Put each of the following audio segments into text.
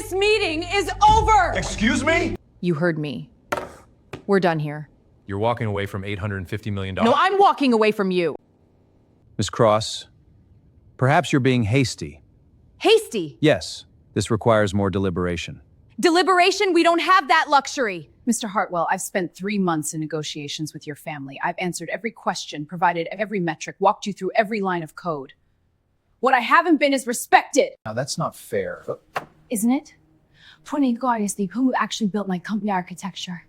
This meeting is over! Excuse me? You heard me. We're done here. You're walking away from $850 million. No, I'm walking away from you. Miss Cross, perhaps you're being hasty. Hasty. Yes, this requires more deliberation. Deliberation? We don't have that luxury. Mr. Hartwell, I've spent 3 months in negotiations with your family. I've answered every question, provided every metric, walked you through every line of code. What I haven't been is respected. Now, that's not fair. Isn't it? Pointing God is the who actually built my company architecture.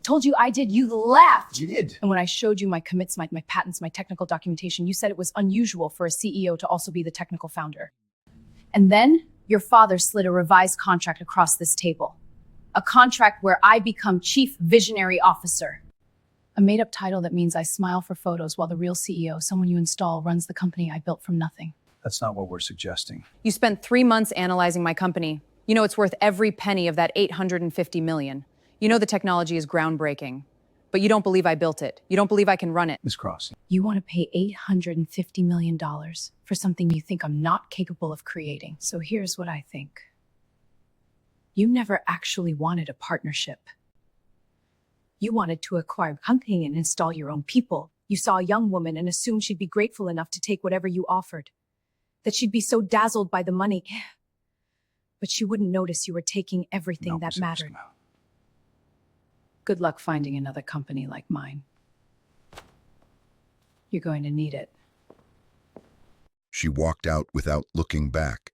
Told you I did, you laughed. You did. And when I showed you my commits, my patents, my technical documentation, you said it was unusual for a CEO to also be the technical founder. And then your father slid a revised contract across this table. A contract where I become Chief Visionary Officer. A made-up title that means I smile for photos while the real CEO, someone you install, runs the company I built from nothing. That's not what we're suggesting. You spent 3 months analyzing my company. You know it's worth every penny of that $850 million. You know the technology is groundbreaking, but you don't believe I built it. You don't believe I can run it. Miss Cross. You want to pay $850 million for something you think I'm not capable of creating. So here's what I think. You never actually wanted a partnership. You wanted to acquire a company and install your own people. You saw a young woman and assumed she'd be grateful enough to take whatever you offered. That she'd be so dazzled by the money. But she wouldn't notice you were taking everything that mattered. Good luck finding another company like mine. You're going to need it. She walked out without looking back.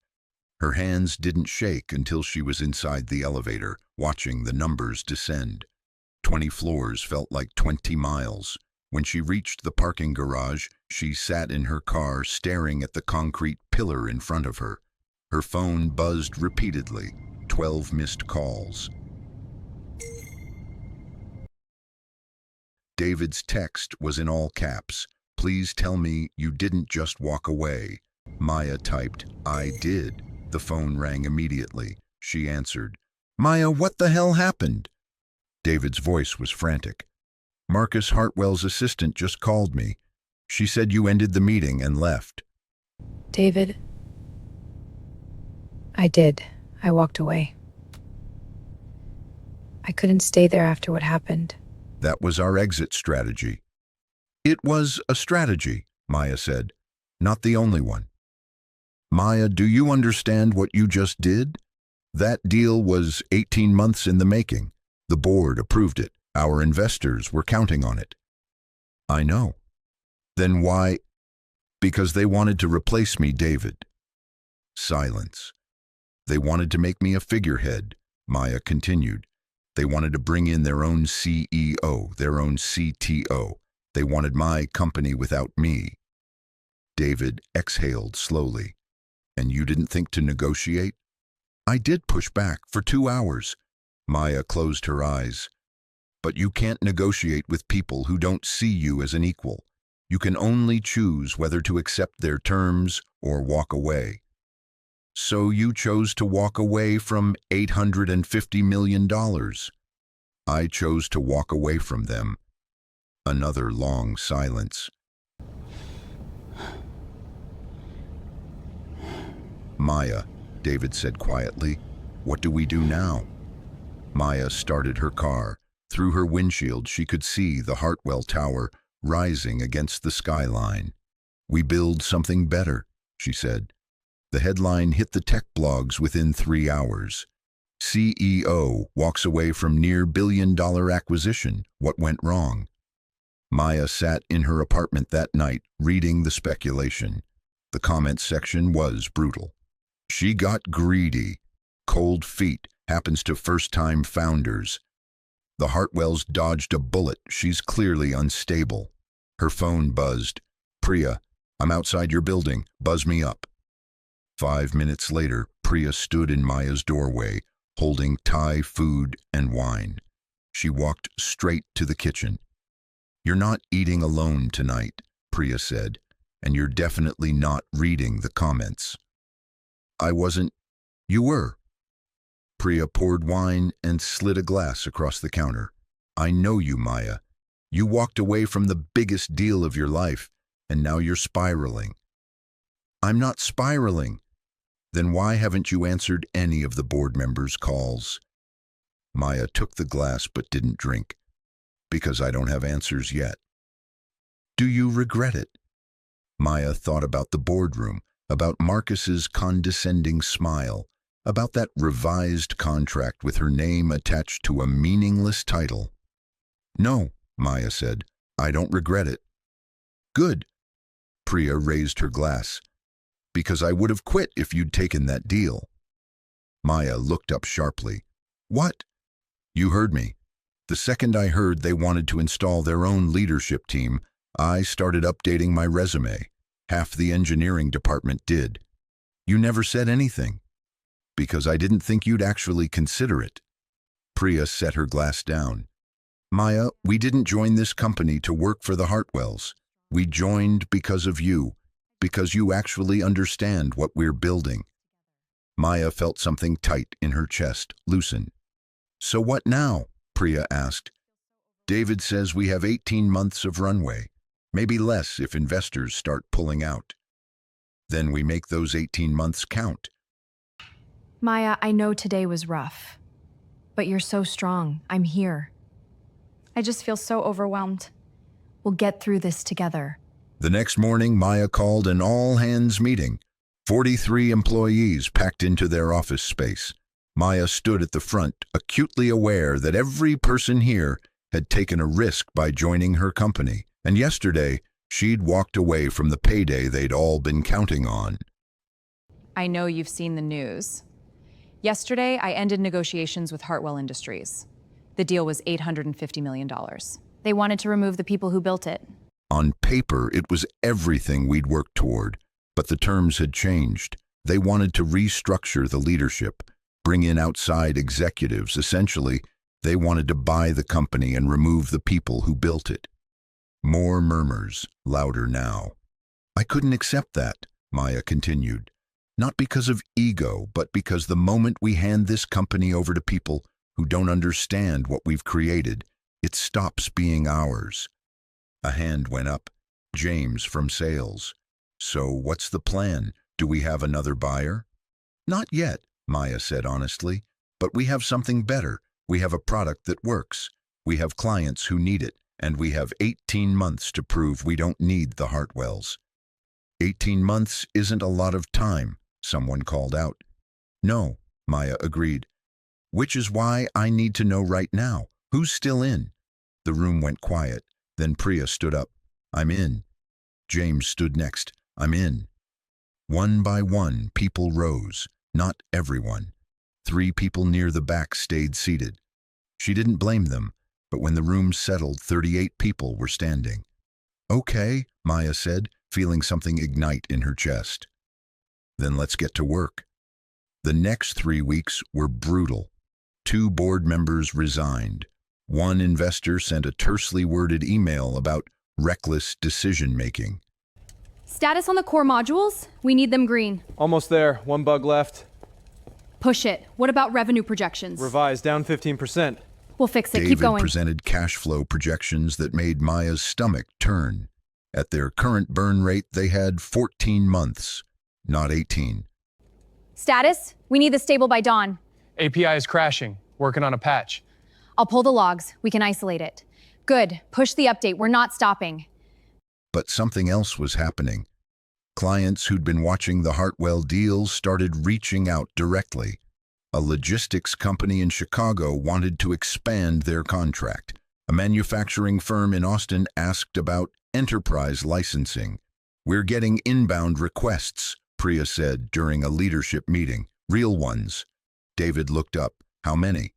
Her hands didn't shake until she was inside the elevator, watching the numbers descend. 20 floors felt like 20 miles. When she reached the parking garage, she sat in her car staring at the concrete pillar in front of her. Her phone buzzed repeatedly, 12 missed calls. David's text was in all caps. "Please tell me you didn't just walk away." Maya typed, "I did." The phone rang immediately. She answered. "Maya, what the hell happened?" David's voice was frantic. "Marcus Hartwell's assistant just called me. She said you ended the meeting and left." David, I did. I walked away. I couldn't stay there after what happened. "That was our exit strategy." "It was a strategy," Maya said. "Not the only one." "Maya, do you understand what you just did? That deal was 18 months in the making. The board approved it. Our investors were counting on it." "I know." "Then why?" "Because they wanted to replace me, David." Silence. "They wanted to make me a figurehead," Maya continued. "They wanted to bring in their own CEO, their own CTO. They wanted my company without me." David exhaled slowly. "And you didn't think to negotiate?" "I did push back for 2 hours." Maya closed her eyes. "But you can't negotiate with people who don't see you as an equal. You can only choose whether to accept their terms or walk away. So you chose to walk away from $850 million. I chose to walk away from them." Another long silence. "Maya," David said quietly, "what do we do now?" Maya started her car. Through her windshield, she could see the Hartwell Tower rising against the skyline. "We build something better," she said. The headline hit the tech blogs within 3 hours. "CEO walks away from near billion-dollar acquisition. What went wrong?" Maya sat in her apartment that night, reading the speculation. The comment section was brutal. "She got greedy. Cold feet happens to first-time founders. The Hartwells dodged a bullet. She's clearly unstable." Her phone buzzed. "Priya, I'm outside your building. Buzz me up." 5 minutes later, Priya stood in Maya's doorway, holding Thai food and wine. She walked straight to the kitchen. "You're not eating alone tonight," Priya said, "and you're definitely not reading the comments." "I wasn't." "You were." Priya poured wine and slid a glass across the counter. "I know you, Maya. You walked away from the biggest deal of your life, and now you're spiraling." "I'm not spiraling." Then why haven't you answered any of the board members' calls? Maya took the glass but didn't drink. Because I don't have answers yet. Do you regret it? Maya thought about the boardroom, about Marcus's condescending smile, about that revised contract with her name attached to a meaningless title. No, Maya said, I don't regret it. Good. Priya raised her glass. Because I would have quit if you'd taken that deal. Maya looked up sharply. What? You heard me. The second I heard they wanted to install their own leadership team, I started updating my resume. Half the engineering department did. You never said anything. Because I didn't think you'd actually consider it. Priya set her glass down. Maya, we didn't join this company to work for the Hartwells. We joined because of you, because you actually understand what we're building. Maya felt something tight in her chest loosen. So what now? Priya asked. David says we have 18 months of runway, maybe less if investors start pulling out. Then we make those 18 months count. Maya, I know today was rough, but you're so strong. I'm here. I just feel so overwhelmed. We'll get through this together. The next morning, Maya called an all-hands meeting. 43 employees packed into their office space. Maya stood at the front, acutely aware that every person here had taken a risk by joining her company, and yesterday, she'd walked away from the payday they'd all been counting on. I know you've seen the news. Yesterday, I ended negotiations with Hartwell Industries. The deal was $850 million. They wanted to remove the people who built it. On paper, it was everything we'd worked toward, but the terms had changed. They wanted to restructure the leadership, bring in outside executives. Essentially, they wanted to buy the company and remove the people who built it. More murmurs, louder now. I couldn't accept that, Maya continued. Not because of ego, but because the moment we hand this company over to people who don't understand what we've created, it stops being ours. A hand went up. James from sales. So what's the plan? Do we have another buyer? Not yet, Maya said honestly, but we have something better. We have a product that works. We have clients who need it, and we have 18 months to prove we don't need the Hartwells. 18 months isn't a lot of time, someone called out. No, Maya agreed. Which is why I need to know right now, who's still in? The room went quiet. Then Priya stood up. I'm in. James stood next. I'm in. One by one, people rose. Not everyone. 3 people near the back stayed seated. She didn't blame them, but when the room settled, 38 people were standing. Okay, Maya said, feeling something ignite in her chest. Then let's get to work. The next 3 weeks were brutal. 2 board members resigned. 1 investor sent a tersely worded email about reckless decision-making. Status on the core modules? We need them green. Almost there. 1 bug left. Push it. What about revenue projections? Revised down 15%. We'll fix it. Keep David going. presented cash flow projections that made Maya's stomach turn. At their current burn rate, they had 14 months, not 18. Status? We need the stable by dawn. API is crashing. Working on a patch. I'll pull the logs. We can isolate it. Good. Push the update. We're not stopping. But something else was happening. Clients who'd been watching the Hartwell deals started reaching out directly. A logistics company in Chicago wanted to expand their contract. A manufacturing firm in Austin asked about enterprise licensing. We're getting inbound requests, Priya said during a leadership meeting. Real ones. David looked up. How many?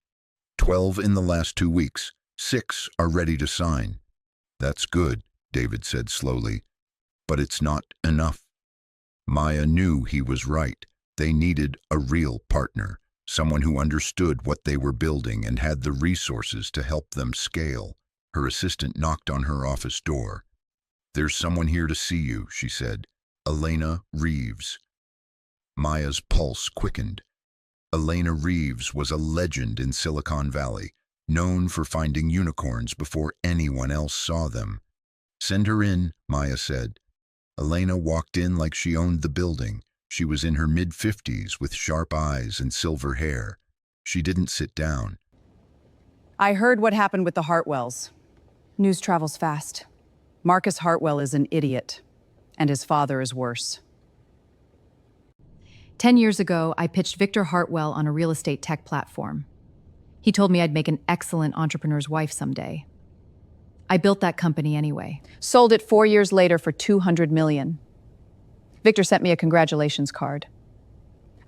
12 in the last 2 weeks. 6 are ready to sign. That's good, David said slowly. But it's not enough. Maya knew he was right. They needed a real partner, someone who understood what they were building and had the resources to help them scale. Her assistant knocked on her office door. There's someone here to see you, she said. Elena Reeves. Maya's pulse quickened. Elena Reeves was a legend in Silicon Valley, known for finding unicorns before anyone else saw them. Send her in, Maya said. Elena walked in like she owned the building. She was in her mid-50s with sharp eyes and silver hair. She didn't sit down. I heard what happened with the Hartwells. News travels fast. Marcus Hartwell is an idiot, and his father is worse. 10 years ago, I pitched Victor Hartwell on a real estate tech platform. He told me I'd make an excellent entrepreneur's wife someday. I built that company anyway. Sold it 4 years later for $200 million. Victor sent me a congratulations card.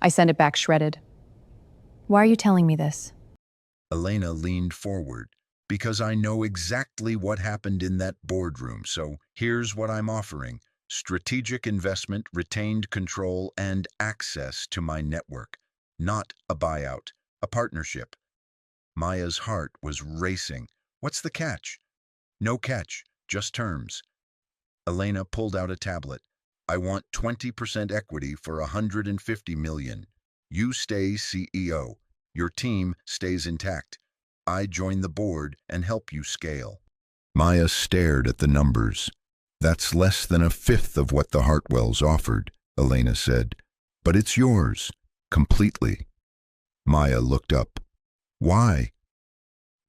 I sent it back shredded. Why are you telling me this? Elena leaned forward. Because I know exactly what happened in that boardroom, so here's what I'm offering. Strategic investment, retained control, and access to my network. Not a buyout, a partnership. Maya's heart was racing. What's the catch? No catch, just terms. Elena pulled out a tablet. I want 20% equity for $150 million. You stay CEO. Your team stays intact. I join the board and help you scale. Maya stared at the numbers. That's less than a fifth of what the Hartwells offered, Elena said. But it's yours, completely. Maya looked up. Why?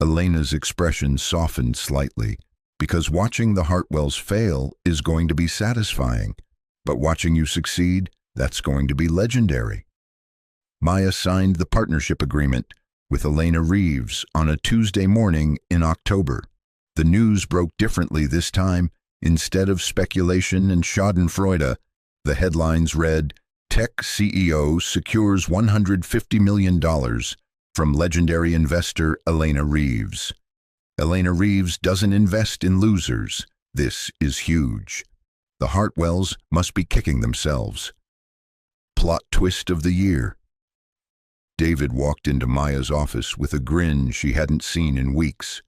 Elena's expression softened slightly. Because watching the Hartwells fail is going to be satisfying. But watching you succeed, that's going to be legendary. Maya signed the partnership agreement with Elena Reeves on a Tuesday morning in October. The news broke differently this time. Instead of speculation and schadenfreude, the headlines read, Tech CEO secures $150 million from legendary investor Elena Reeves. Elena Reeves doesn't invest in losers. This is huge. The Hartwells must be kicking themselves. Plot twist of the year. David walked into Maya's office with a grin she hadn't seen in weeks.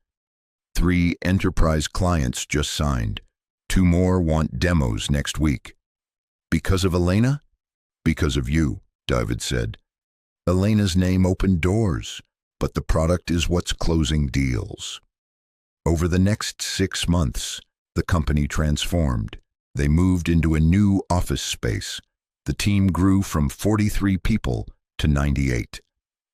3 enterprise clients just signed. 2 more want demos next week. Because of Elena? Because of you, David said. Elena's name opened doors, but the product is what's closing deals. Over the next 6 months, the company transformed. They moved into a new office space. The team grew from 43 people to 98.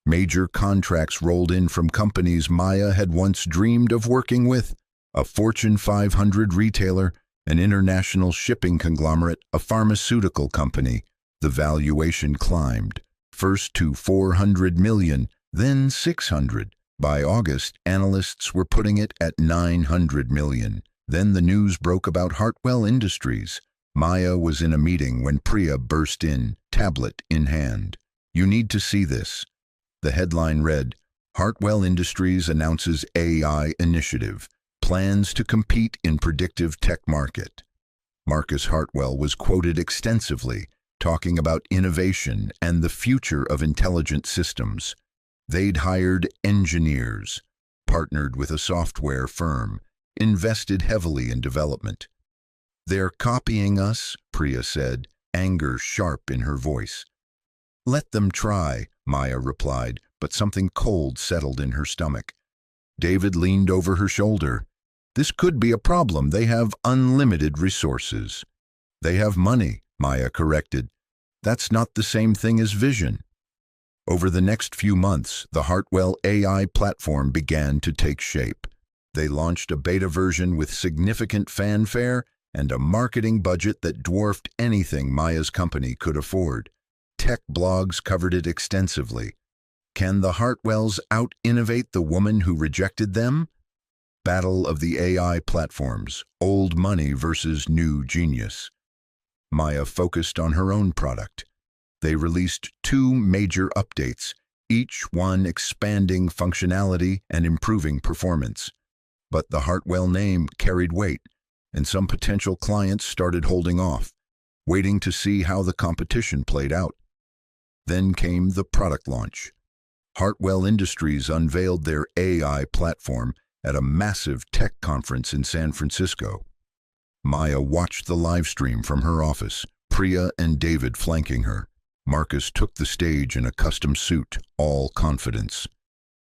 Major contracts rolled in from companies Maya had once dreamed of working with, a Fortune 500 retailer, an international shipping conglomerate, a pharmaceutical company. The valuation climbed, first to $400 million, then $600. By August, analysts were putting it at $900 million. Then the news broke about Hartwell Industries. Maya was in a meeting when Priya burst in, tablet in hand. You need to see this. The headline read, Hartwell Industries announces AI initiative, plans to compete in predictive tech market. Marcus Hartwell was quoted extensively, talking about innovation and the future of intelligent systems. They'd hired engineers, partnered with a software firm, invested heavily in development. They're copying us, Priya said, anger sharp in her voice. Let them try, Maya replied, but something cold settled in her stomach. David leaned over her shoulder. This could be a problem. They have unlimited resources. They have money, Maya corrected. That's not the same thing as vision. Over the next few months, the Hartwell AI platform began to take shape. They launched a beta version with significant fanfare and a marketing budget that dwarfed anything Maya's company could afford. Tech blogs covered it extensively. Can the Hartwells out-innovate the woman who rejected them? Battle of the AI platforms, old money versus new genius. Maya focused on her own product. They released 2 major updates, each one expanding functionality and improving performance. But the Hartwell name carried weight, and some potential clients started holding off, waiting to see how the competition played out. Then came the product launch. Hartwell Industries unveiled their AI platform at a massive tech conference in San Francisco. Maya watched the live stream from her office, Priya and David flanking her. Marcus took the stage in a custom suit, all confidence.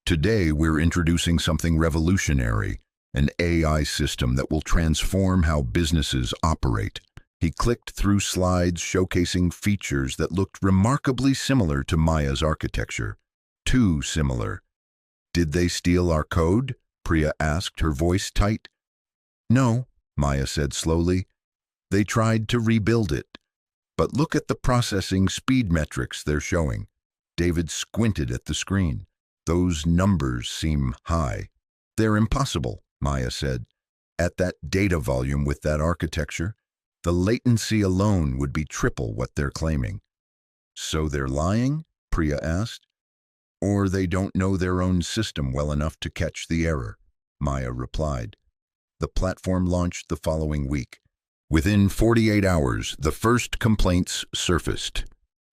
Today we're introducing something revolutionary, an AI system that will transform how businesses operate. He clicked through slides showcasing features that looked remarkably similar to Maya's architecture. Too similar. "Did they steal our code?" Priya asked, her voice tight. "No," Maya said slowly. "They tried to rebuild it. But look at the processing speed metrics they're showing." David squinted at the screen. "Those numbers seem high." "They're impossible," Maya said. "At that data volume with that architecture, the latency alone would be triple what they're claiming." "So they're lying?" Priya asked. "Or they don't know their own system well enough to catch the error," Maya replied. The platform launched the following week. Within 48 hours, the first complaints surfaced.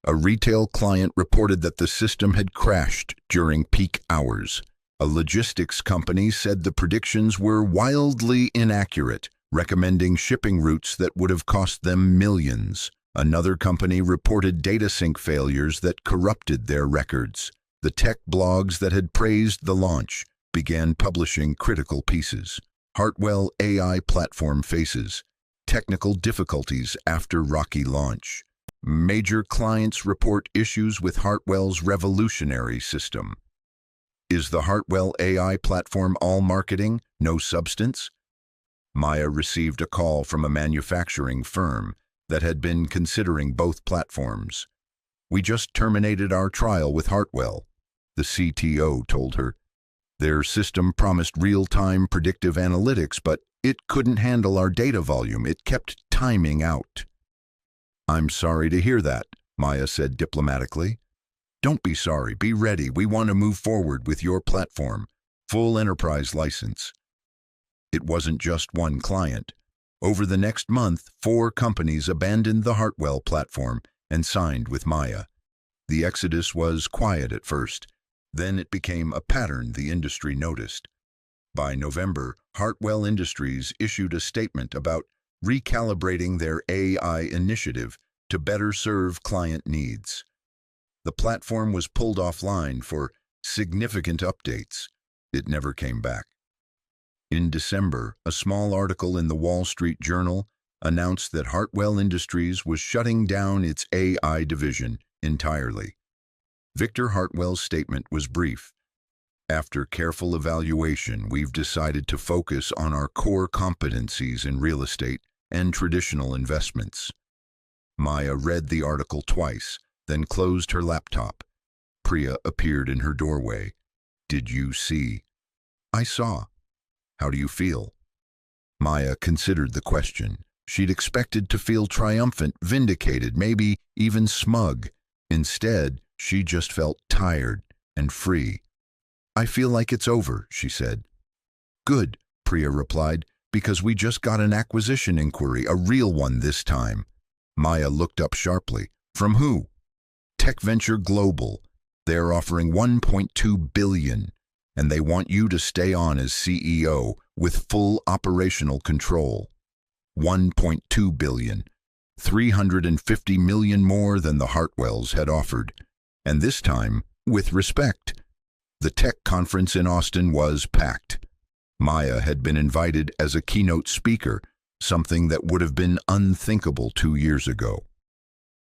A retail client reported that the system had crashed during peak hours. A logistics company said the predictions were wildly inaccurate, recommending shipping routes that would have cost them millions. Another company reported data sync failures that corrupted their records. The tech blogs that had praised the launch began publishing critical pieces. Hartwell AI platform faces technical difficulties after rocky launch. Major clients report issues with Hartwell's revolutionary system. Is the Hartwell AI platform all marketing, no substance? Maya received a call from a manufacturing firm that had been considering both platforms. "We just terminated our trial with Hartwell," the CTO told her. "Their system promised real-time predictive analytics, but it couldn't handle our data volume. It kept timing out." "I'm sorry to hear that," Maya said diplomatically. "Don't be sorry. Be ready. We want to move forward with your platform. Full enterprise license." It wasn't just one client. Over the next month, 4 companies abandoned the Hartwell platform and signed with Maya. The exodus was quiet at first. Then it became a pattern the industry noticed. By November, Hartwell Industries issued a statement about recalibrating their AI initiative to better serve client needs. The platform was pulled offline for significant updates. It never came back. In December, a small article in the Wall Street Journal announced that Hartwell Industries was shutting down its AI division entirely. Victor Hartwell's statement was brief. "After careful evaluation, we've decided to focus on our core competencies in real estate and traditional investments." Maya read the article twice, then closed her laptop. Priya appeared in her doorway. "Did you see?" "I saw." "How do you feel?" Maya considered the question. She'd expected to feel triumphant, vindicated, maybe even smug. Instead, she just felt tired and free. "I feel like it's over," she said. "Good," Priya replied, "because we just got an acquisition inquiry, a real one this time." Maya looked up sharply. "From who?" "Tech Venture Global. They're offering $1.2 billion, and they want you to stay on as CEO with full operational control." $1.2 billion, $350 million more than the Hartwells had offered. And this time, with respect. The tech conference in Austin was packed. Maya had been invited as a keynote speaker, something that would have been unthinkable 2 years ago.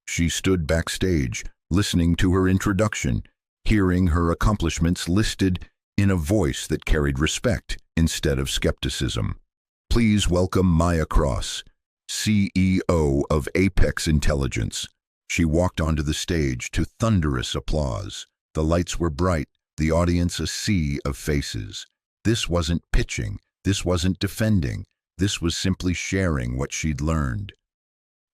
She stood backstage, listening to her introduction, hearing her accomplishments listed in a voice that carried respect instead of skepticism. "Please welcome Maya Cross, CEO of Apex Intelligence." She walked onto the stage to thunderous applause. The lights were bright, the audience a sea of faces. This wasn't pitching, this wasn't defending, this was simply sharing what she'd learned.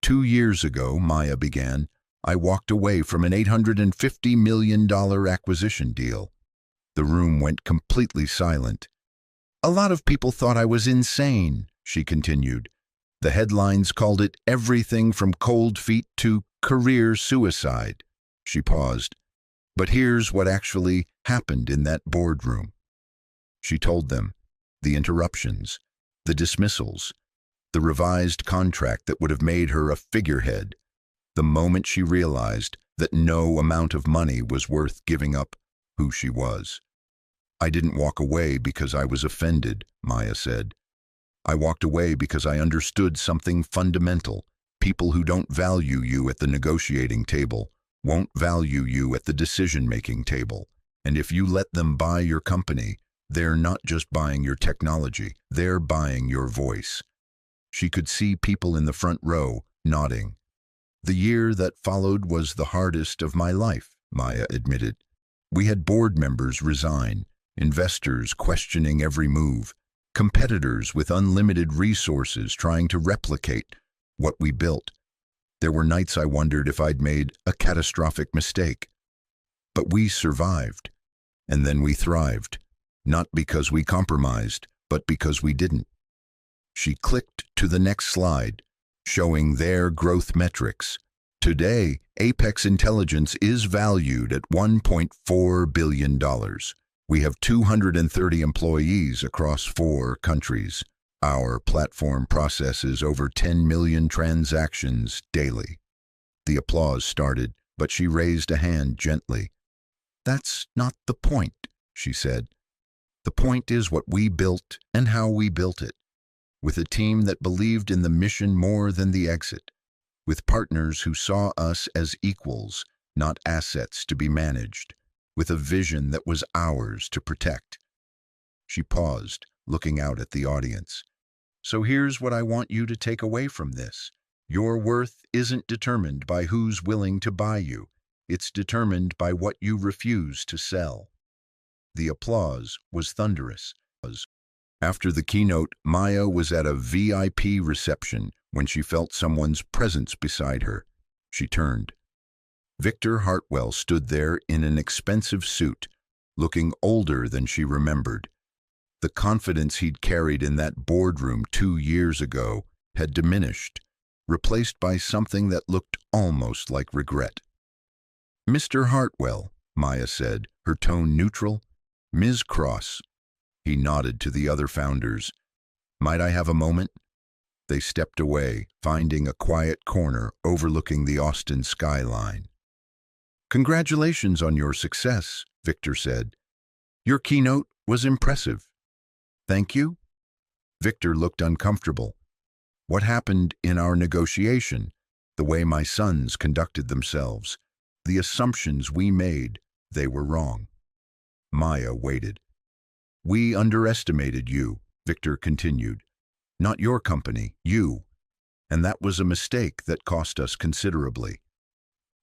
2 years ago, Maya began, I walked away from an $850 million acquisition deal. The room went completely silent. "A lot of people thought I was insane," she continued. "The headlines called it everything from cold feet to career suicide." She paused. "But here's what actually happened in that boardroom." She told them the interruptions, the dismissals, the revised contract that would have made her a figurehead, the moment she realized that no amount of money was worth giving up who she was. "I didn't walk away because I was offended," Maya said. "I walked away because I understood something fundamental. People who don't value you at the negotiating table won't value you at the decision-making table. And if you let them buy your company, they're not just buying your technology, they're buying your voice. She could see people in the front row nodding. The year that followed was the hardest of my life, Maya admitted. We had board members resign, investors questioning every move, competitors with unlimited resources trying to replicate what we built. There were nights I wondered if I'd made a catastrophic mistake. But we survived, and then we thrived, not because we compromised, but because we didn't. She clicked to the next slide, showing their growth metrics. Today, Apex Intelligence is valued at $1.4 billion. We have 230 employees across 4 countries. Our platform processes over 10 million transactions daily. The applause started, but she raised a hand gently. That's not the point, she said. The point is what we built and how we built it. With a team that believed in the mission more than the exit. With partners who saw us as equals, not assets to be managed. With a vision that was ours to protect. She paused, looking out at the audience. So here's what I want you to take away from this. Your worth isn't determined by who's willing to buy you. It's determined by what you refuse to sell. The applause was thunderous. After the keynote, Maya was at a VIP reception when she felt someone's presence beside her. She turned. Victor Hartwell stood there in an expensive suit, looking older than she remembered. The confidence he'd carried in that boardroom 2 years ago had diminished, replaced by something that looked almost like regret. "Mr. Hartwell," Maya said, her tone neutral. "Ms. Cross." He nodded to the other founders. "Might I have a moment?" They stepped away, finding a quiet corner overlooking the Austin skyline. "Congratulations on your success," Victor said. "Your keynote was impressive." "Thank you?" Victor looked uncomfortable. "What happened in our negotiation? The way my sons conducted themselves? The assumptions we made, they were wrong." Maya waited. "We underestimated you," Victor continued. "Not your company, you. And that was a mistake that cost us considerably."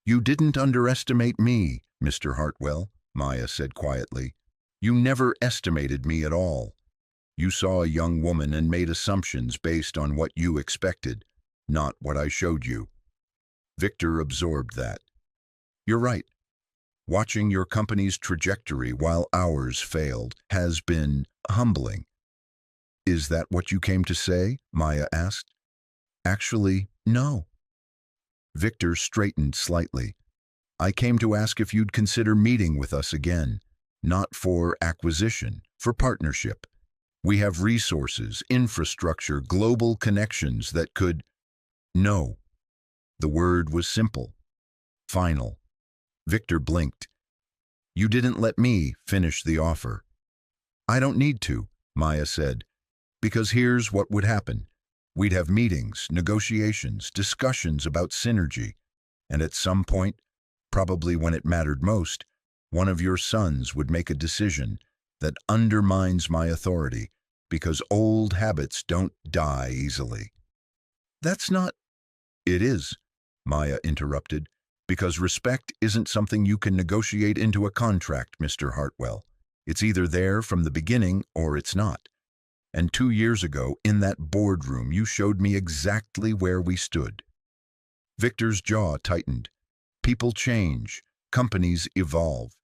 "You didn't underestimate me, Mr. Hartwell," Maya said quietly. "You never estimated me at all. You saw a young woman and made assumptions based on what you expected, not what I showed you." Victor absorbed that. "You're right. Watching your company's trajectory while ours failed has been humbling." "Is that what you came to say?" Maya asked. "Actually, no." Victor straightened slightly. "I came to ask if you'd consider meeting with us again, not for acquisition, for partnership. We have resources, infrastructure, global connections that could—" "No." The word was simple, final. Victor blinked. "You didn't let me finish the offer." "I don't need to," Maya said, "because here's what would happen. We'd have meetings, negotiations, discussions about synergy, and at some point, probably when it mattered most, one of your sons would make a decision that undermines my authority because old habits don't die easily." "That's not—" "It is," Maya interrupted, "because respect isn't something you can negotiate into a contract, Mr. Hartwell. It's either there from the beginning or it's not. And 2 years ago, in that boardroom, you showed me exactly where we stood." Victor's jaw tightened. "People change. Companies evolve."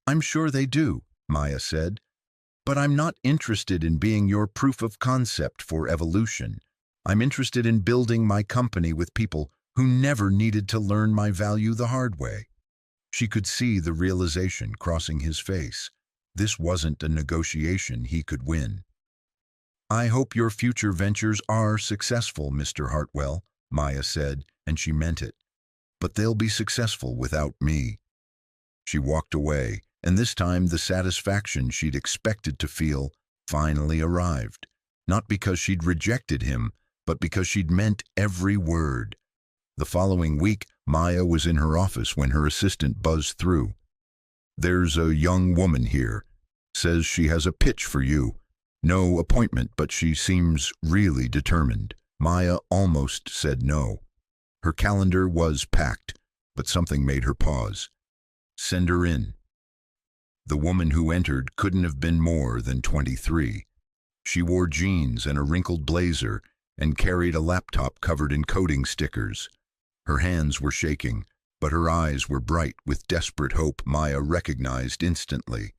"I'm sure they do," Maya said. "But I'm not interested in being your proof of concept for evolution. I'm interested in building my company with people who never needed to learn my value the hard way." She could see the realization crossing his face. This wasn't a negotiation he could win. "I hope your future ventures are successful, Mr. Hartwell," Maya said, and she meant it. "But they'll be successful without me." She walked away, and this time the satisfaction she'd expected to feel finally arrived. Not because she'd rejected him, but because she'd meant every word. The following week, Maya was in her office when her assistant buzzed through. "There's a young woman here. Says she has a pitch for you. No appointment, but she seems really determined." Maya almost said no. Her calendar was packed, but something made her pause. "Send her in." The woman who entered couldn't have been more than 23. She wore jeans and a wrinkled blazer and carried a laptop covered in coding stickers. Her hands were shaking, but her eyes were bright with desperate hope. Maya recognized instantly.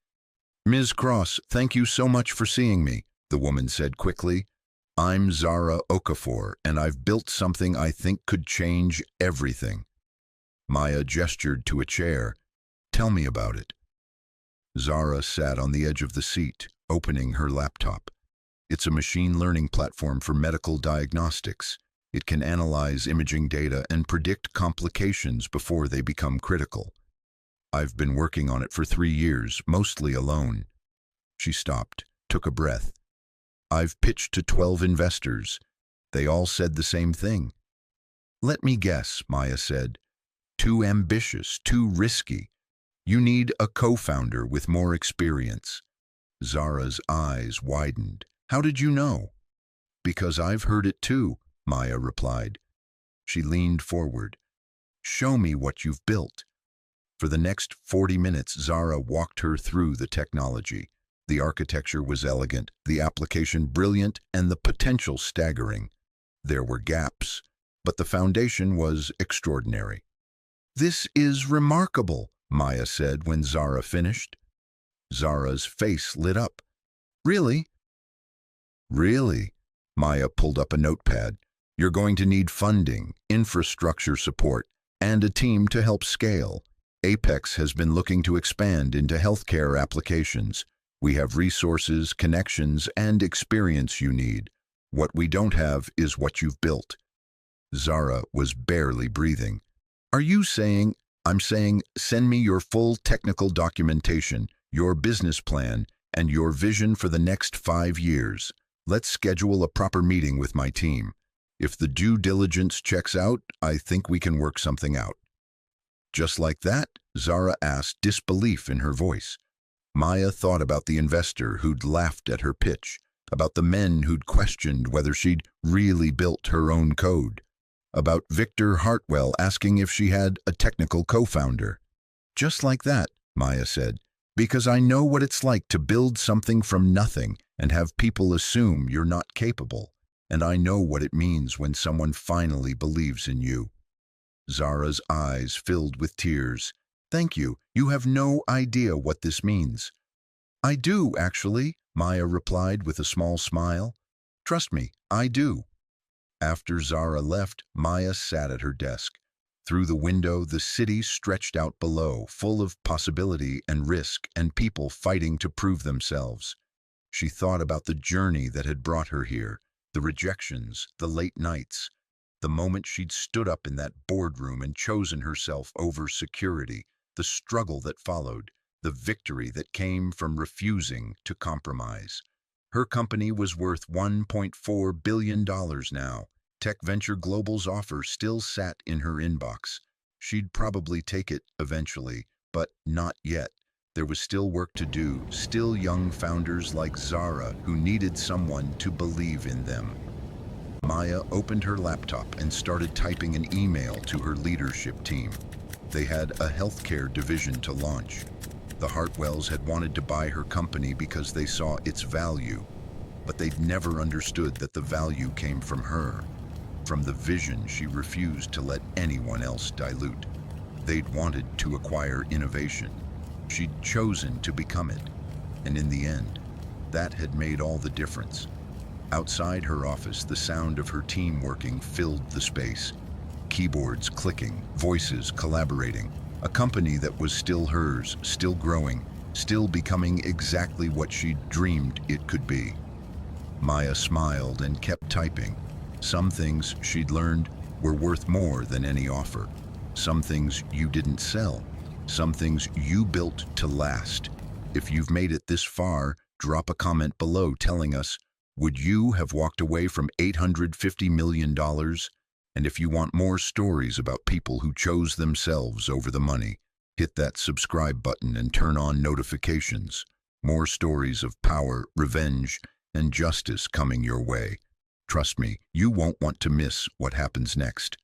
"Ms. Cross, thank you so much for seeing me," the woman said quickly. "I'm Zara Okafor, and I've built something I think could change everything." Maya gestured to a chair. "Tell me about it." Zara sat on the edge of the seat, opening her laptop. "It's a machine learning platform for medical diagnostics. It can analyze imaging data and predict complications before they become critical. I've been working on it for 3 years, mostly alone." She stopped, took a breath. "I've pitched to 12 investors. They all said the same thing." "Let me guess," Maya said. "Too ambitious, too risky. You need a co-founder with more experience." Zara's eyes widened. "How did you know?" "Because I've heard it too," Maya replied. She leaned forward. "Show me what you've built." For the next 40 minutes, Zara walked her through the technology. The architecture was elegant, the application brilliant, and the potential staggering. There were gaps, but the foundation was extraordinary. "This is remarkable," Maya said when Zara finished. Zara's face lit up. "Really?" "Really?" Maya pulled up a notepad. "You're going to need funding, infrastructure support, and a team to help scale. Apex has been looking to expand into healthcare applications. We have resources, connections, and experience you need. What we don't have is what you've built." Zara was barely breathing. "Are you saying—" "I'm saying send me your full technical documentation, your business plan, and your vision for the next 5 years. Let's schedule a proper meeting with my team. If the due diligence checks out, I think we can work something out." "Just like that?" Zara asked, disbelief in her voice. Maya thought about the investor who'd laughed at her pitch, about the men who'd questioned whether she'd really built her own code, about Victor Hartwell asking if she had a technical co-founder. "Just like that," Maya said, "because I know what it's like to build something from nothing and have people assume you're not capable, and I know what it means when someone finally believes in you." Zara's eyes filled with tears. "Thank you. You have no idea what this means." "I do, actually," Maya replied with a small smile. "Trust me, I do." After Zara left, Maya sat at her desk. Through the window, the city stretched out below, full of possibility and risk and people fighting to prove themselves. She thought about the journey that had brought her here, the rejections, the late nights, the moment she'd stood up in that boardroom and chosen herself over security, the struggle that followed, the victory that came from refusing to compromise. Her company was worth $1.4 billion now. Tech Venture Global's offer still sat in her inbox. She'd probably take it eventually, but not yet. There was still work to do, still young founders like Zara who needed someone to believe in them. Maya opened her laptop and started typing an email to her leadership team. They had a healthcare division to launch. The Hartwells had wanted to buy her company because they saw its value, but they'd never understood that the value came from her, from the vision she refused to let anyone else dilute. They'd wanted to acquire innovation. She'd chosen to become it, and in the end, that had made all the difference. Outside her office, the sound of her team working filled the space. Keyboards clicking, voices collaborating. A company that was still hers, still growing, still becoming exactly what she'd dreamed it could be. Maya smiled and kept typing. Some things she'd learned were worth more than any offer. Some things you didn't sell. Some things you built to last. If you've made it this far, drop a comment below telling us Would you have walked away from $850 million? And if you want more stories about people who chose themselves over the money, hit that subscribe button and turn on notifications. More stories of power, revenge, and justice coming your way. Trust me, you won't want to miss what happens next.